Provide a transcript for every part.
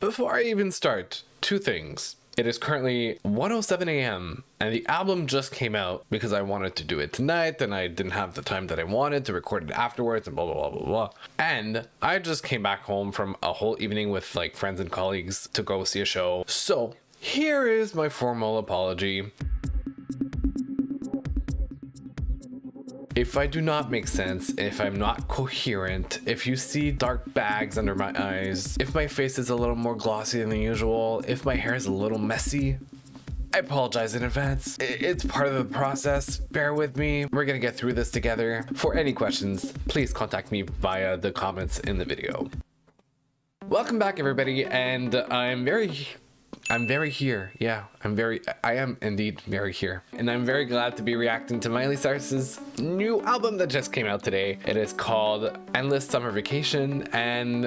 Before I even start, two things. It is currently 1:07 a.m. and the album just came out because I wanted to do it tonight and I didn't have the time that I wanted to record it afterwards and blah blah blah blah blah. And I just came back home from a whole evening with like friends and colleagues to go see a show. So here is my formal apology. If I do not make sense, if I'm not coherent, if you see dark bags under my eyes, if my face is a little more glossy than usual, if my hair is a little messy, I apologize in advance. It's part of the process. Bear with me. We're gonna get through this together. For any questions, please contact me via the comments in the video. Welcome back, everybody, and I'm very here. Yeah, I am indeed very here. And I'm very glad to be reacting to Miley Cyrus's new album that just came out today. It is called Endless Summer Vacation. And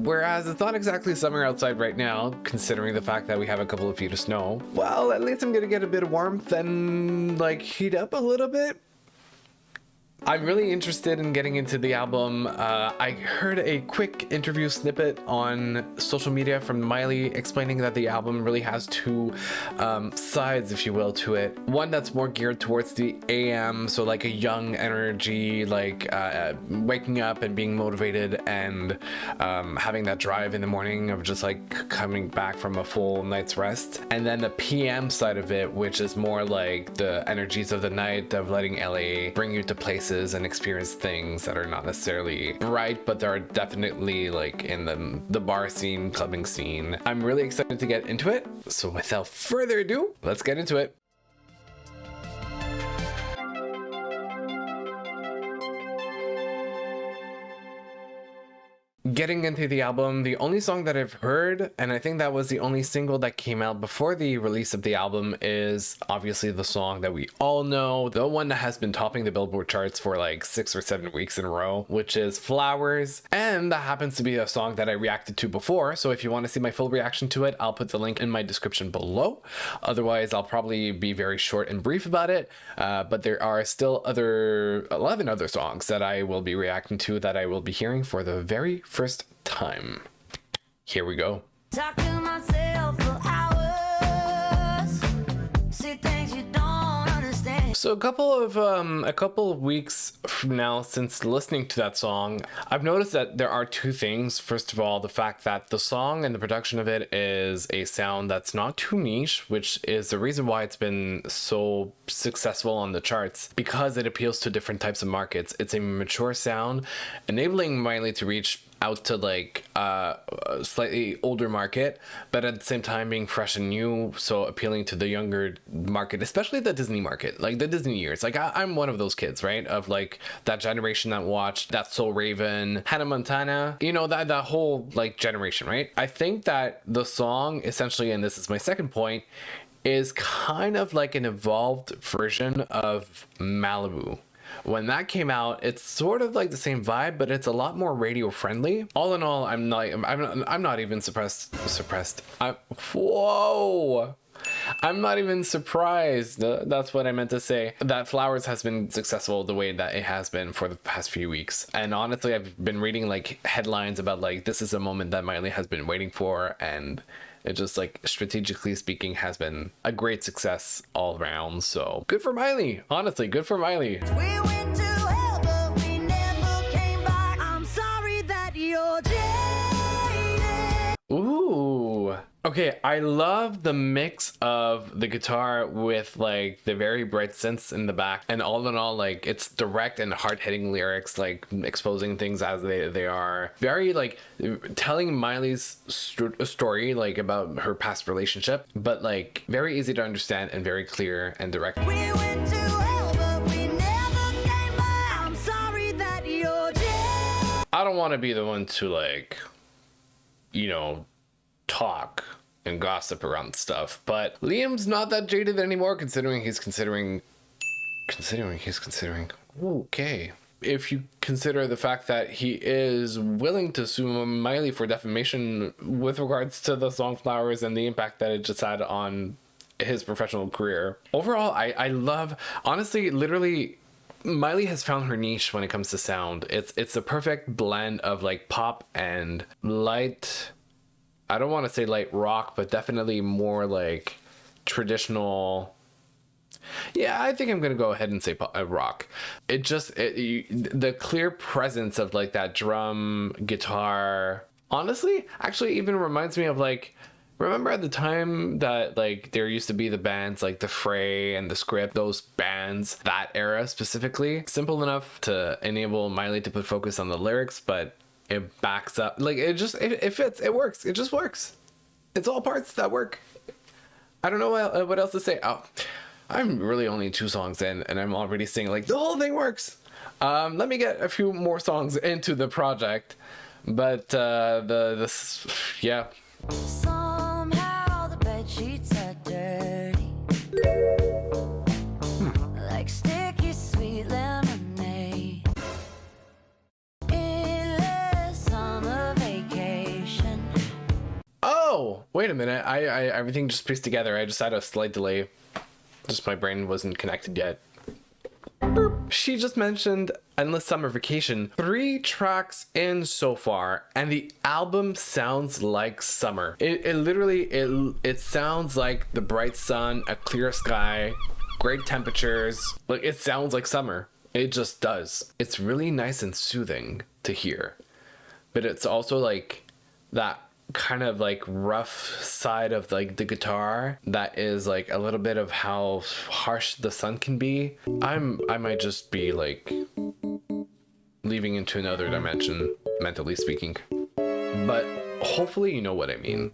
whereas it's not exactly summer outside right now, considering the fact that we have a couple of feet of snow, well, at least I'm gonna get a bit of warmth and like heat up a little bit. I'm really interested in getting into the album. I heard a quick interview snippet on social media from Miley explaining that the album really has two sides, if you will, to it. One that's more geared towards the AM, so like a young energy, like waking up and being motivated and having that drive in the morning of just like coming back from a full night's rest. And then the PM side of it, which is more like the energies of the night, of letting LA bring you to places and experience things that are not necessarily bright, but they're definitely like in the bar scene, clubbing scene. I'm really excited to get into it. So without further ado, let's get into it. Getting into the album, the only song that I've heard, and I think that was the only single that came out before the release of the album, is obviously the song that we all know, the one that has been topping the Billboard charts for like 6 or 7 weeks in a row, which is Flowers. And that happens to be a song that I reacted to before, so if you want to see my full reaction to it, I'll put the link in my description below. Otherwise, I'll probably be very short and brief about it, but there are still 11 other songs that I will be reacting to that I will be hearing for the very first time. Here we go. Talk to myself for hours. See things you don't understand. So a couple of weeks from now since listening to that song, I've noticed that there are two things. First of all, the fact that the song and the production of it is a sound that's not too niche, which is the reason why it's been so successful on the charts, because it appeals to different types of markets. It's a mature sound, enabling Miley to reach out to like a slightly older market, but at the same time being fresh and new, so appealing to the younger market, especially the Disney market, like the Disney years. Like I'm one of those kids, right, of like that generation that watched That's So Raven, Hannah Montana, you know, that whole like generation, right? I think that the song essentially, and this is my second point, is kind of like an evolved version of Malibu. When that came out, it's sort of like the same vibe, but it's a lot more radio friendly. All in all, I'm not even suppressed. I'm not even surprised. That's what I meant to say. That Flowers has been successful the way that it has been for the past few weeks. And honestly, I've been reading like headlines about like, this is a moment that Miley has been waiting for, and it just like strategically speaking has been a great success all around. So good for Miley. Honestly, good for Miley. We went to hell, but we never came back. I'm sorry that you're jaded. Ooh. Okay, I love the mix of the guitar with like the very bright synths in the back, and all in all, like it's direct and hard-hitting lyrics, like exposing things as they are. Very like telling Miley's story, like about her past relationship, but like very easy to understand and very clear and direct. We went to hell, but we never came back. I'm sorry that you're dead. I don't want to be the one to like, you know, talk and gossip around stuff, but Liam's not that jaded anymore, considering he's considering okay, if you consider the fact that he is willing to sue Miley for defamation with regards to the song Flowers and the impact that it just had on his professional career. Overall, I love, honestly, literally, Miley has found her niche when it comes to sound. It's a perfect blend of like pop and light I don't want to say light rock, but definitely more like traditional. Yeah, I think I'm gonna go ahead and say rock. The clear presence of like that drum, guitar, honestly, actually even reminds me of like, remember at the time that like there used to be the bands like the Fray and the Script, those bands, that era specifically, simple enough to enable Miley to put focus on the lyrics, but it backs up, like it fits, it works, it just works. It's all parts that work. I don't know what else to say. Oh, I'm really only 2 songs in and I'm already singing like the whole thing works. Let me get a few more songs into the project, but yeah. Somehow the bed sheets are dirty, like sticky sweet lemonade. Endless summer vacation. Oh, wait a minute. I everything just pieced together. I just had a slight delay. Just my brain wasn't connected yet. She just mentioned Endless Summer Vacation. 3 tracks in so far, and the album sounds like summer. It literally, it sounds like the bright sun, a clear sky, great temperatures. Like, it sounds like summer. It just does. It's really nice and soothing to hear. But it's also like that kind of like rough side of like the guitar that is like a little bit of how harsh the sun can be. I might just be like leaving into another dimension, mentally speaking, but hopefully you know what I mean.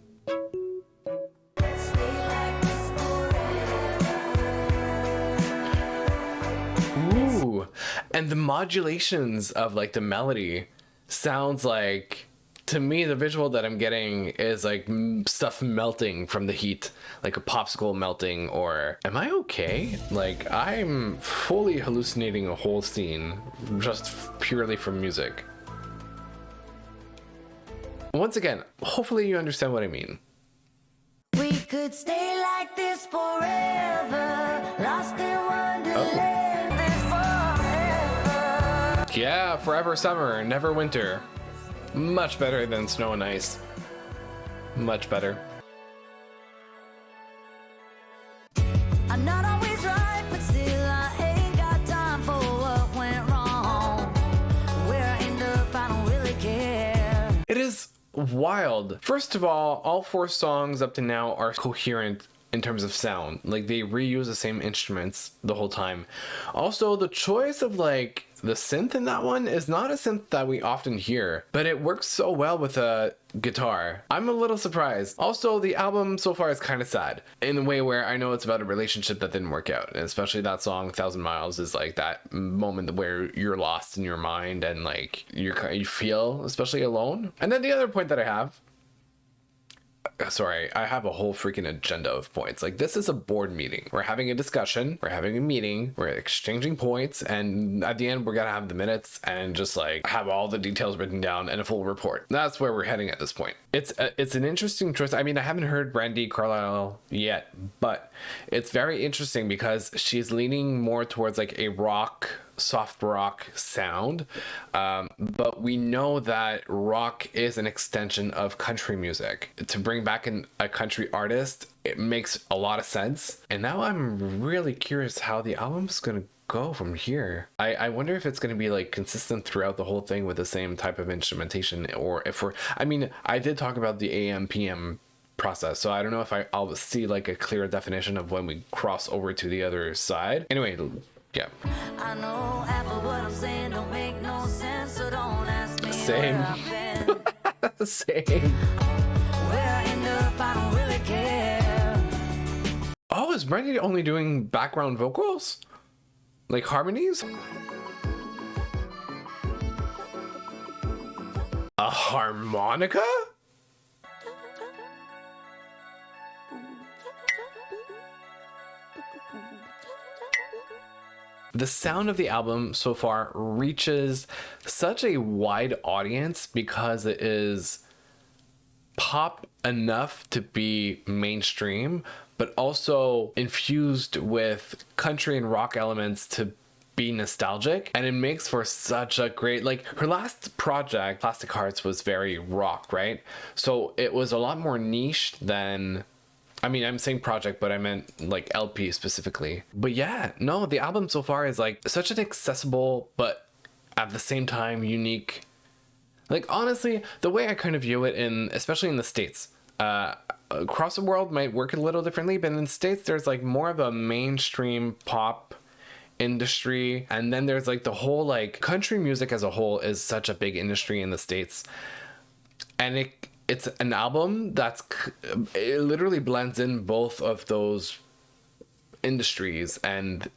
Ooh, and the modulations of like the melody sounds like, to me, the visual that I'm getting is like stuff melting from the heat, like a popsicle melting, or am I okay? Like, I'm fully hallucinating a whole scene just purely from music. Once again, hopefully you understand what I mean. We could stay like this forever, lost in wonderland. This forever. Yeah, forever summer, never winter. Much better than snow and ice. Much better. I'm not always right, but still I ain't got time for what went wrong. Where I end up, I don't really care. It is wild. First of all 4 songs up to now are coherent in terms of sound. Like, they reuse the same instruments the whole time. Also, the choice of like the synth in that one is not a synth that we often hear, but it works so well with a guitar. I'm a little surprised. Also, the album so far is kind of sad in a way where I know it's about a relationship that didn't work out, and especially that song 1,000 Miles is like that moment where you're lost in your mind and like you feel especially alone. And then the other point that I have, sorry, I have a whole freaking agenda of points. Like, this is a board meeting. We're having a discussion, we're having a meeting, we're exchanging points, and at the end we're gonna have the minutes and just like have all the details written down and a full report. That's where we're heading at this point. It's an interesting choice. I mean, I haven't heard Brandi Carlile yet, but it's very interesting because she's leaning more towards like a rock, soft rock sound, but we know that rock is an extension of country music. To bring back a country artist, it makes a lot of sense, and now I'm really curious how the album's gonna go from here. I wonder if it's gonna be like consistent throughout the whole thing with the same type of instrumentation, or if I did talk about the AM PM process, so I don't know if I'll see like a clear definition of when we cross over to the other side. Anyway, yeah. I know half of what I'm saying don't make no sense, so don't ask me Same. where I've been. Same. Where I end up, I don't really care. Oh, is Brandi only doing background vocals? Like harmonies? A harmonica? The sound of the album so far reaches such a wide audience because it is pop enough to be mainstream, but also infused with country and rock elements to be nostalgic, and it makes for such a great, like, her last project, Plastic Hearts, was very rock, right? So it was a lot more niche than, I mean, I'm saying project, but I meant like LP specifically. But yeah, no, the album so far is like such an accessible but at the same time unique, like, honestly, the way I kind of view it, in especially in the States, across the world might work a little differently, but in the States there's like more of a mainstream pop industry, and then there's like the whole, like, country music as a whole is such a big industry in the States, and it's an album it literally blends in both of those industries and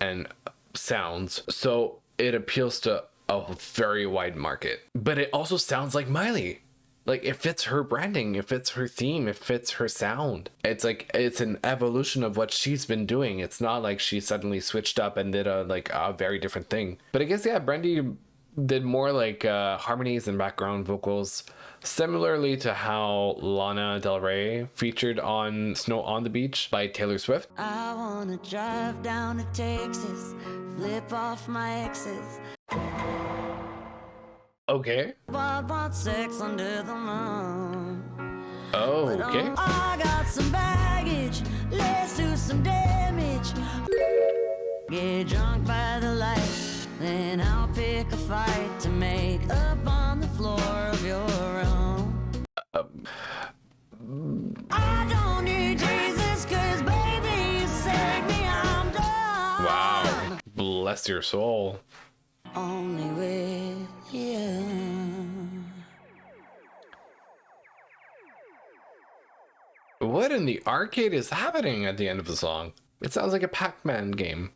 sounds, so it appeals to a very wide market, but it also sounds like Miley. Like, it fits her branding, it fits her theme, it fits her sound. It's like, it's an evolution of what she's been doing. It's not like she suddenly switched up and did a very different thing. But I guess, yeah, Brandi did more like harmonies and background vocals, similarly to how Lana Del Rey featured on Snow on the Beach by Taylor Swift. I wanna drive down to Texas, flip off my exes. Okay. I want sex under the moon. Oh, okay. I got some baggage, let's do some damage. Get drunk by the lights, then I'll pick a fight to make up on the floor of your room. I don't need Jesus, 'cause baby, you saved me, I'm done. Wow. Bless your soul. Only with you. What in the arcade is happening at the end of the song? It sounds like a Pac-Man game.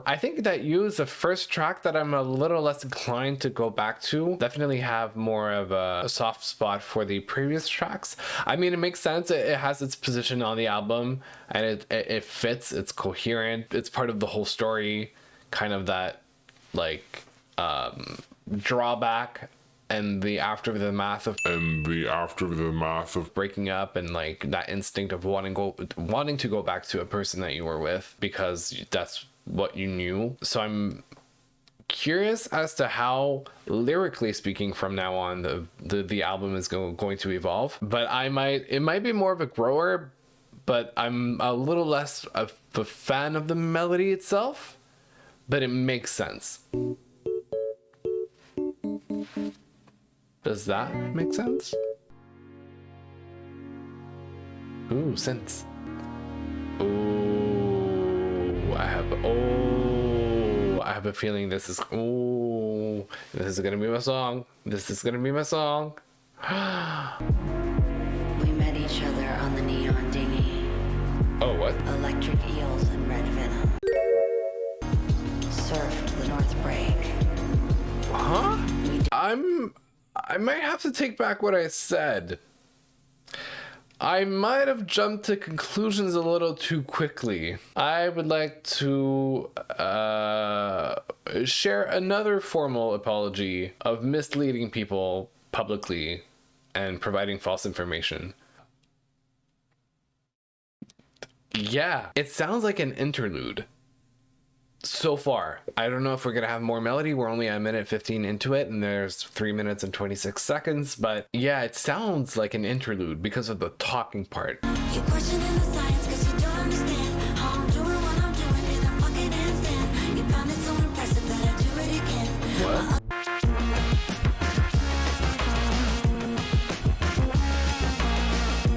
I think that you is the first track that I'm a little less inclined to go back to. Definitely have more of a soft spot for the previous tracks. I mean, it makes sense. It has its position on the album, and it fits. It's coherent. It's part of the whole story. Kind of that, like, drawback and the aftermath of breaking up, and like that instinct of wanting to go back to a person that you were with because that's what you knew. So I'm curious as to how, lyrically speaking, from now on the album is going to evolve. But it might be more of a grower, but I'm a little less of a fan of the melody itself, but it makes sense. Does that make sense? Ooh, synths. Ooh, I have a feeling this is gonna be my song. This is gonna be my song. We met each other on the neon dinghy. Oh, what? Electric eels and red venom. Surfed the North Break. Huh? I might have to take back what I said. I might have jumped to conclusions a little too quickly. I would like to share another formal apology of misleading people publicly and providing false information. Yeah, it sounds like an interlude. So far, I don't know if we're gonna have more melody. We're only a minute 15 into it, and there's 3 minutes and 26 seconds. But yeah, it sounds like an interlude because of the talking part. You're questioning the science 'cause you don't understand how I'm doing what I'm doing in a fucking handstand. You found it so impressive that I do it again. What?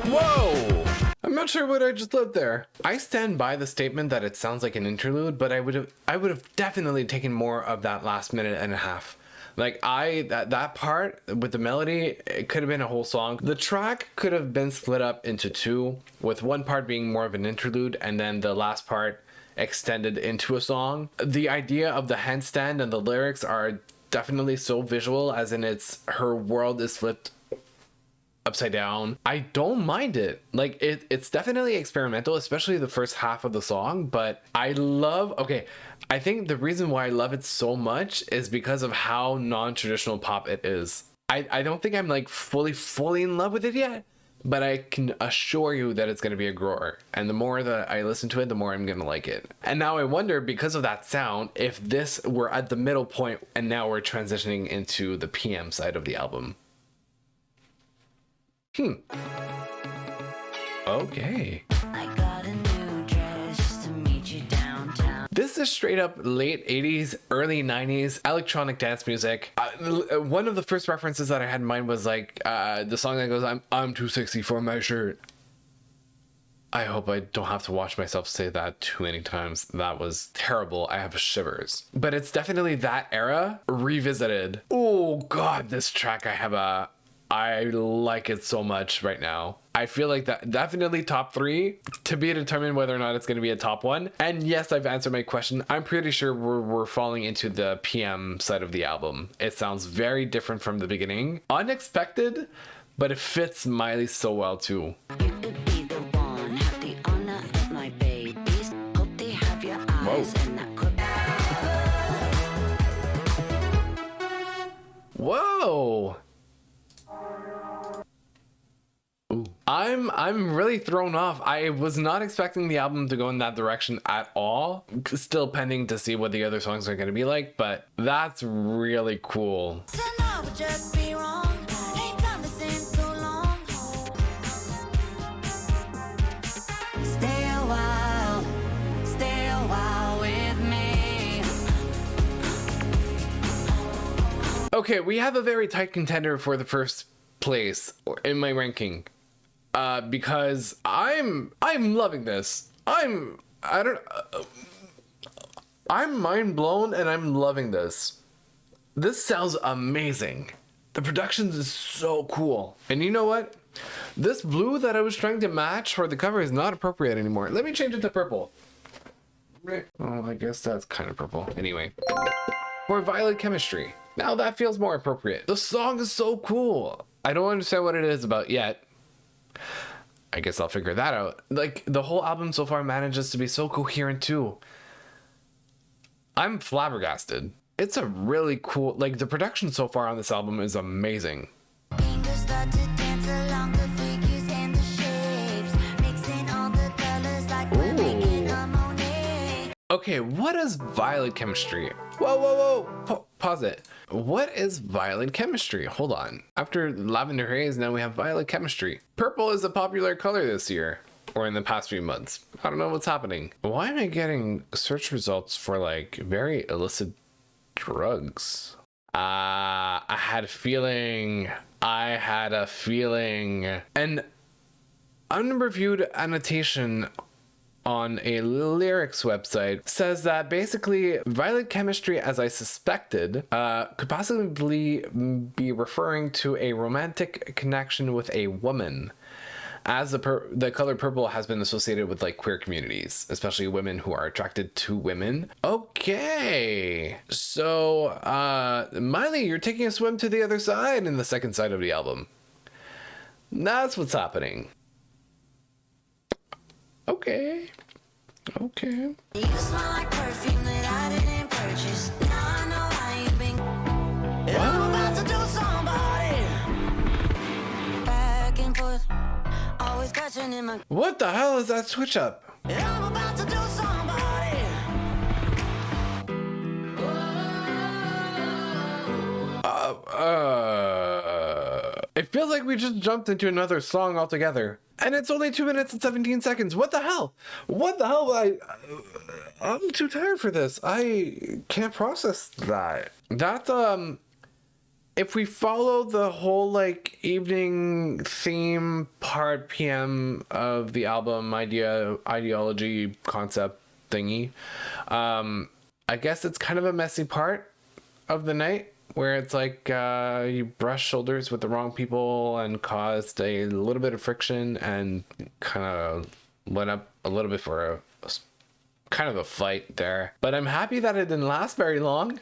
Whoa! I'm not sure what I just lived there. I stand by the statement that it sounds like an interlude, but I would have definitely taken more of that last minute and a half. Like, that part with the melody, it could have been a whole song. The track could have been split up into two, with one part being more of an interlude and then the last part extended into a song. The idea of the handstand and the lyrics are definitely so visual, as in her world is flipped upside down. I don't mind it. Like, it's definitely experimental, especially the first half of the song, but I think the reason why I love it so much is because of how non-traditional pop it is. I don't think I'm like fully in love with it yet, but I can assure you that it's going to be a grower. And the more that I listen to it, the more I'm going to like it. And now I wonder, because of that sound, if this were at the middle point and now we're transitioning into the PM side of the album. Okay. I got a new dress to meet you downtown. This is straight up late 80s, early 90s electronic dance music. One of the first references that I had in mind was like the song that goes, I'm too sexy for my shirt. I hope I don't have to watch myself say that too many times. That was terrible. I have shivers. But it's definitely that era revisited. Oh God, this track I like it so much right now. I feel like that definitely top 3, to be determined whether or not it's going to be a top 1. And yes, I've answered my question. I'm pretty sure we're falling into the PM side of the album. It sounds very different from the beginning. Unexpected, but it fits Miley so well too. You could be the one, have the honor of my babies. Hope they have your eyes and that could. Whoa. Ooh. I'm really thrown off. I was not expecting the album to go in that direction at all. Still pending to see what the other songs are going to be like, but that's really cool. Just be wrong. Ain't done this in so long. Stay a while with me. Okay, we have a very tight contender for the first place in my ranking. Because I'm loving this. I'm mind blown and I'm loving this. This sounds amazing. The production is so cool. And you know what? This blue that I was trying to match for the cover is not appropriate anymore. Let me change it to purple. Oh, I guess that's kind of purple. Anyway, for Violet Chemistry. Now that feels more appropriate. The song is so cool. I don't understand what it is about yet. I guess I'll figure that out. Like, the whole album so far manages to be so coherent too. I'm flabbergasted. It's a really cool, like, the production so far on this album is amazing. Fingers start to dance along the figures and the shapes, mixing all the colors like we're making a Monet. Okay, what is Violet Chemistry? Whoa. Pause it. What is Violet Chemistry? Hold on. After Lavender Haze, now we have Violet Chemistry. Purple is a popular color this year, or in the past few months. I don't know what's happening. Why am I getting search results for like very illicit drugs? I had a feeling. And unreviewed annotation on a lyrics website says that basically Violet Chemistry, as I suspected, could possibly be referring to a romantic connection with a woman, as the color purple has been associated with like queer communities, especially women who are attracted to women. Okay, so Miley, you're taking a swim to the other side in the second side of the album. That's what's happening. Okay. You smell like perfume that I didn't purchase. Now I know how you've been. And I'm about to do somebody. Back and forth, always catching in my. What the hell is that switch up? And I'm about to do somebody. It feels like we just jumped into another song altogether. And it's only 2 minutes and 17 seconds. What the hell? I'm too tired for this. I can't process that. That's, if we follow the whole, like, evening theme part PM of the album ideology concept thingy, I guess it's kind of a messy part of the night, where it's like you brush shoulders with the wrong people and caused a little bit of friction and kind of went up a little bit for a kind of a fight there. But I'm happy that it didn't last very long.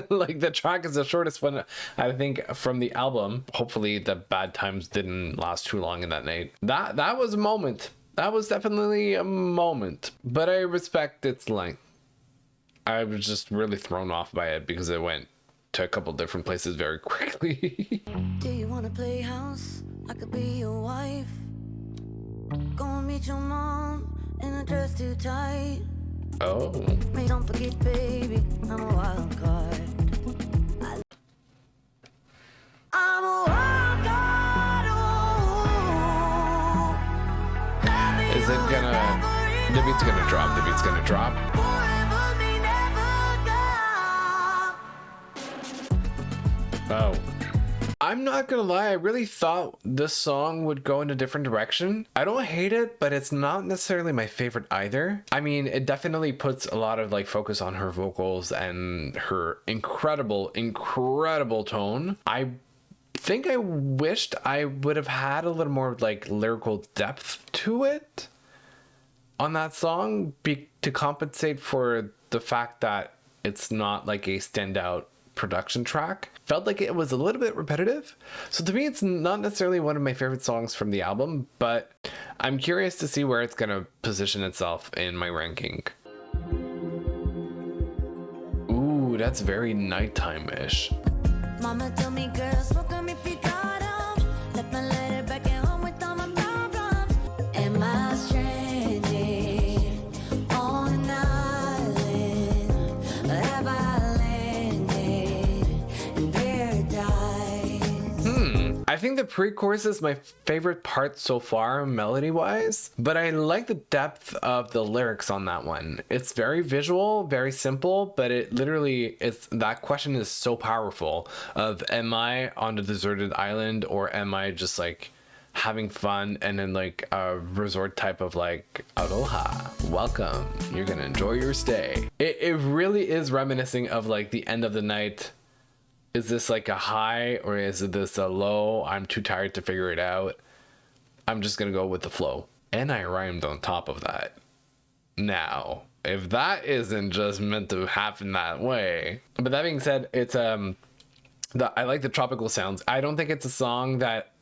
Like, the track is the shortest one, I think, from the album. Hopefully the bad times didn't last too long in that night. That was a moment. That was definitely a moment. But I respect its length. I was just really thrown off by it because it went to a couple different places very quickly. Do you wanna play house? I could be your wife. Go and meet your mom in a dress too tight. Oh. Hey, don't forget, baby, I'm a wild card. I'm a wild card. Oh, Is it gonna... The beat's gonna drop. The beat's gonna drop. forever may never go. Oh. I'm not gonna lie, I really thought this song would go in a different direction. I don't hate it, but it's not necessarily my favorite either. I mean, it definitely puts a lot of like focus on her vocals and her incredible tone. I think I wished I would have had a little more like lyrical depth to it on that song to compensate for the fact that it's not like a standout production track. Felt like it was a little bit repetitive. So to me, it's not necessarily one of my favorite songs from the album, but I'm curious to see where it's gonna position itself in my ranking. Ooh, that's very nighttime-ish. Mama told me, girl, smoke 'em if you got 'em. Left my letter back at home with all my problems. Am I stranded on an island? Or have I landed in paradise? I think the pre-chorus is my favorite part so far, melody-wise, but I like the depth of the lyrics on that one. It's very visual, very simple, but it literally is, that question is so powerful of, am I on a deserted island or am I just like having fun and in like a resort type of like, aloha, welcome, you're gonna enjoy your stay. It really is reminiscing of like the end of the night. Is this like a high or is this a low? I'm too tired to figure it out. I'm just gonna go with the flow. And I rhymed on top of that. Now, if that isn't just meant to happen that way. But that being said, it's I like the tropical sounds. I don't think it's a song that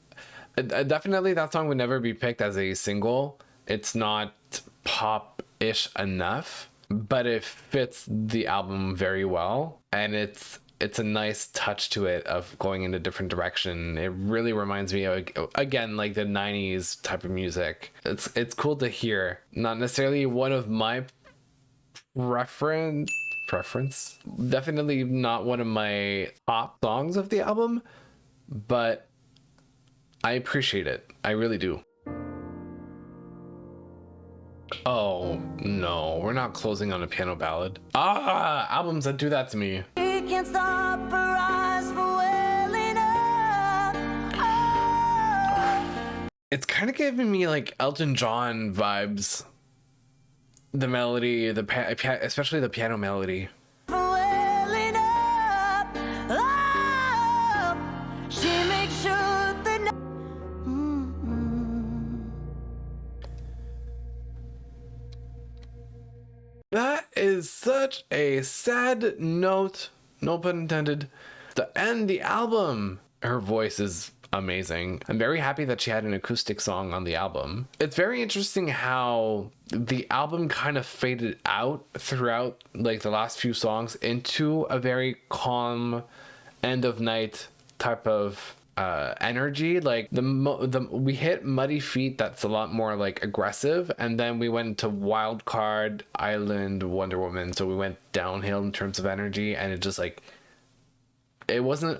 definitely that song would never be picked as a single. It's not pop-ish enough, but it fits the album very well, and it's a nice touch to it of going in a different direction. It really reminds me of, again, like the 90s type of music. It's cool to hear. Not necessarily one of my preference. Definitely not one of my top songs of the album, but I appreciate it. I really do. Oh no, we're not closing on a piano ballad. Albums that do that to me. We can't stop our eyes from welling up. Oh. It's kind of giving me like Elton John vibes. The melody, especially the piano melody. Welling up. Oh. She makes sure that That is such a sad note, no pun intended, to end the album. Her voice is amazing. I'm very happy that she had an acoustic song on the album. It's very interesting how the album kind of faded out throughout like the last few songs into a very calm end of night type of energy. Like we hit Muddy Feet, that's a lot more like aggressive, and then we went to Wildcard, Island, Wonder Woman, so we went downhill in terms of energy, and it just like it wasn't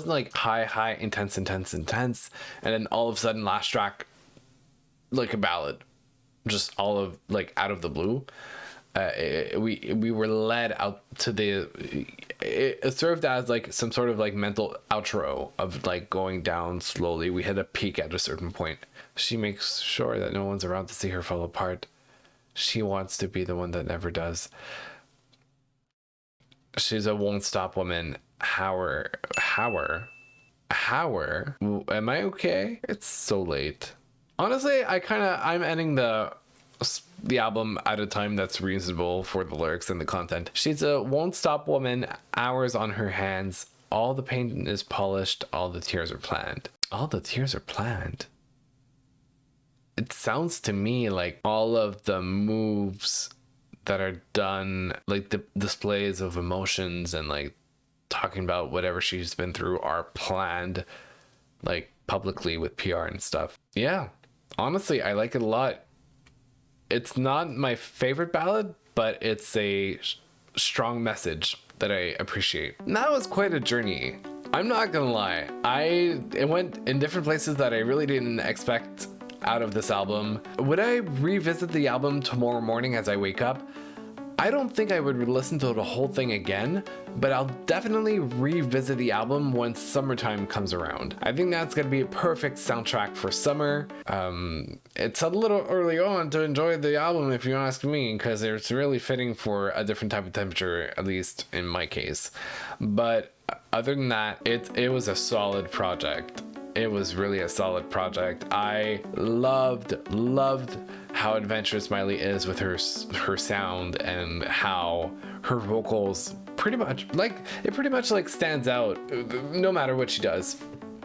like high intense, and then all of a sudden last track like a ballad, just all of like out of the blue. We were led out to it served as like some sort of like mental outro of like going down slowly. We hit a peak at a certain point. She makes sure that no one's around to see her fall apart. She wants to be the one that never does. She's a won't stop woman. Hower. Am I okay? It's so late. Honestly, I'm ending the album at a time that's reasonable for the lyrics and the content. She's a won't stop woman, hours on her hands. All the paint is polished, all the tears are planned. All the tears are planned. It sounds to me like all of the moves that are done, like the displays of emotions and like talking about whatever she's been through, are planned. Like publicly with PR and stuff. Yeah, honestly, I like it a lot. It's not my favorite ballad, but it's a strong message that I appreciate. And that was quite a journey. I'm not gonna lie. It went in different places that I really didn't expect out of this album. Would I revisit the album tomorrow morning as I wake up? I don't think I would listen to the whole thing again, but I'll definitely revisit the album once summertime comes around. I think that's gonna be a perfect soundtrack for summer. It's a little early on to enjoy the album if you ask me, because it's really fitting for a different type of temperature, at least in my case. But other than that, it was a solid project. It was really a solid project. I loved how adventurous Miley is with her sound, and how her vocals pretty much stands out no matter what she does.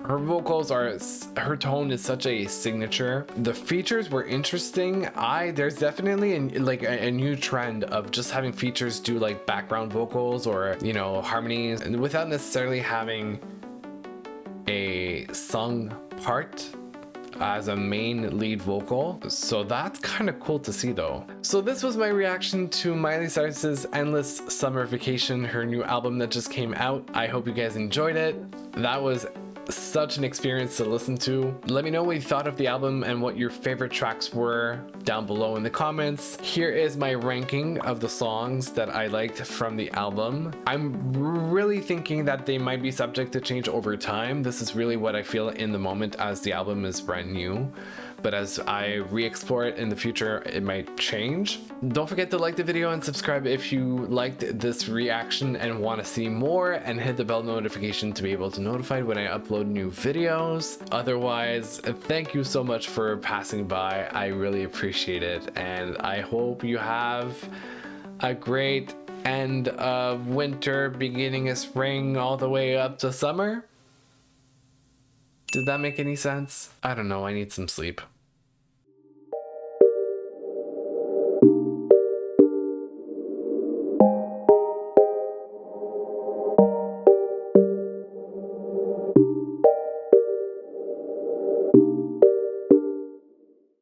Her vocals her tone is such a signature. The features were interesting. There's definitely a new trend of just having features do like background vocals or, you know, harmonies, and without necessarily having a sung part as a main lead vocal. So that's kind of cool to see though. So this was my reaction to Miley Cyrus's Endless Summer Vacation, her new album that just came out. I hope you guys enjoyed it. That was such an experience to listen to. Let me know what you thought of the album and what your favorite tracks were down below in the comments. Here is my ranking of the songs that I liked from the album. I'm really thinking that they might be subject to change over time. This is really what I feel in the moment, as the album is brand new. But as I re-explore it in the future, it might change. Don't forget to like the video and subscribe if you liked this reaction and want to see more, and hit the bell notification to be able to notified when I upload new videos. Otherwise, thank you so much for passing by. I really appreciate it, and I hope you have a great end of winter, beginning of spring, all the way up to summer. Did that make any sense? I don't know, I need some sleep.